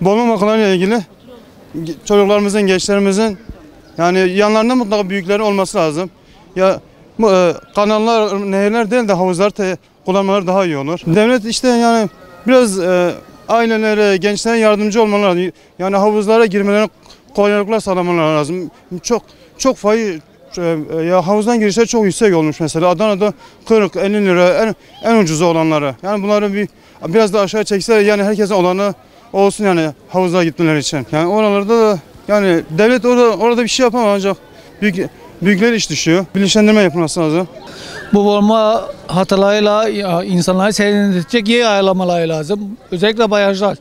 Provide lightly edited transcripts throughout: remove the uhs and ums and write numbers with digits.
boğulma vakalarıyla ilgili çocuklarımızın, gençlerimizin yani yanlarında mutlaka büyüklerin olması lazım. Ya kanallar, nehirler değil de havuzlar kullanmaları daha iyi olur. Devlet işte yani biraz ailelere, gençlere yardımcı olmaları lazım. Yani havuzlara girmelerine kolaylıklar sağlamaları lazım. Çok faiz ya havuzdan girişler çok yüksek olmuş mesela. Adana'da 40-50 lira en ucuzu olanları. Yani bunları biraz da aşağı çekseler yani herkesin olanı olsun yani havuza gitmeleri için. Yani oralarda da yani devlet orada bir şey yapamaz ancak büyükler iş düşüyor. Bilinçlendirme yapılması lazım. Bu boğulma hatalarıyla insanları serinletecek yer ayarlamaları lazım. Özellikle barajlar.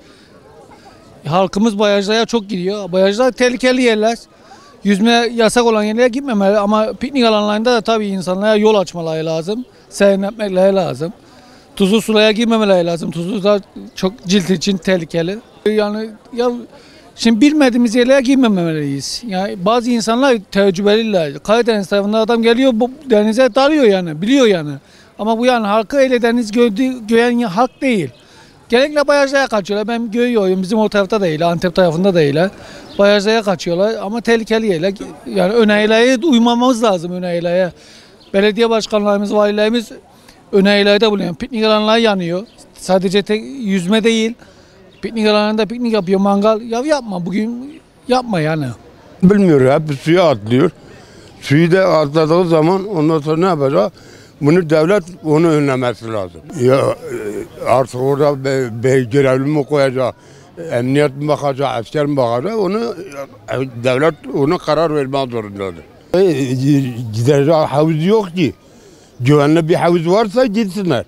Halkımız barajlara çok gidiyor. Barajlar tehlikeli yerler. Yüzme yasak olan yerlere gitmemeli ama piknik alanlarında da tabii insanlara yol açmaları lazım. Serinletmeleri lazım. Tuzlu sulara girmemeleri lazım. Tuzlu da çok cilt için tehlikeli. Yani ya şimdi bilmediğimiz yerlere girmemeliyiz. Yani bazı insanlar tecrübeliler. Karadeniz tarafından adam geliyor bu denize dalıyor yani, biliyor yani. Ama bu yani halkı öyle deniz gören halk değil. Genellikle barajlara kaçıyorlar. Ben görüyorum bizim o tarafta değil, Antep tarafında değil. Barajlara kaçıyorlar ama tehlikeli yerler. Yani önerilere uymamamız lazım önerilere. Belediye başkanlarımız, valilerimiz önerilerde bulunuyor. Piknik alanları yanıyor. Sadece yüzme değil. Piknik alanında piknik yapıyor, mangal. Ya yapma bugün, yapma yani. Bilmiyor, hep suya atlıyor. Suyu da atladığı zaman ondan sonra ne yapacak? Bunu devlet onu önlemesi lazım. Ya artık orada görevli mi koyacak, emniyet mi bakacak, asker mi bakacak? Onu devlet ona karar vermek zorundadır. Gidecek havuz yok ki. Güvenli bir havuz varsa gitsinler.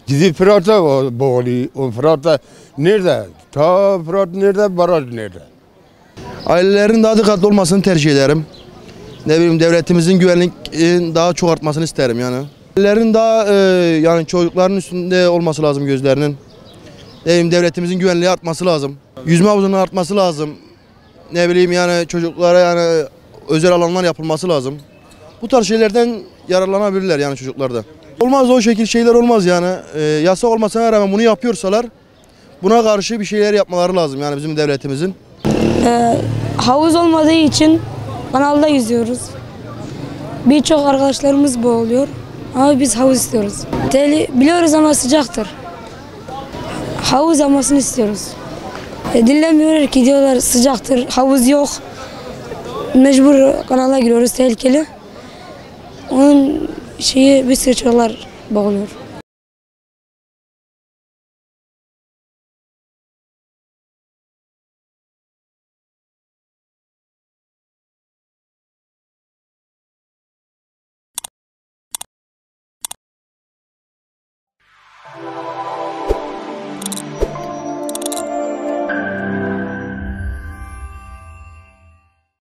Gidip Fırat'a boğuluyor. O Fırat'a nerede? Ta Fırat nerede? Baraj nerede? Ailelerin daha dikkatli olmasını tercih ederim. Ne bileyim devletimizin güvenliğinin daha çok artmasını isterim yani. Ailelerin daha yani çocukların üstünde olması lazım gözlerinin. Ne bileyim devletimizin güvenliği artması lazım. Yüzme havuzunun artması lazım. Ne bileyim yani çocuklara yani özel alanlar yapılması lazım. Bu tarz şeylerden yararlanabilirler yani çocuklar da. Olmaz o şekil şeyler olmaz yani. Yasak olmasına rağmen bunu yapıyorsalar buna karşı bir şeyler yapmaları lazım yani bizim devletimizin. Havuz olmadığı için kanalda yüzüyoruz. Birçok arkadaşlarımız boğuluyor ama biz havuz istiyoruz. Biliyoruz ama sıcaktır. Havuz olmasını istiyoruz. Dinlemiyorlar ki diyorlar sıcaktır, havuz yok. Mecbur kanala giriyoruz tehlikeli. Onun bir sürü çocuklar boğuluyor.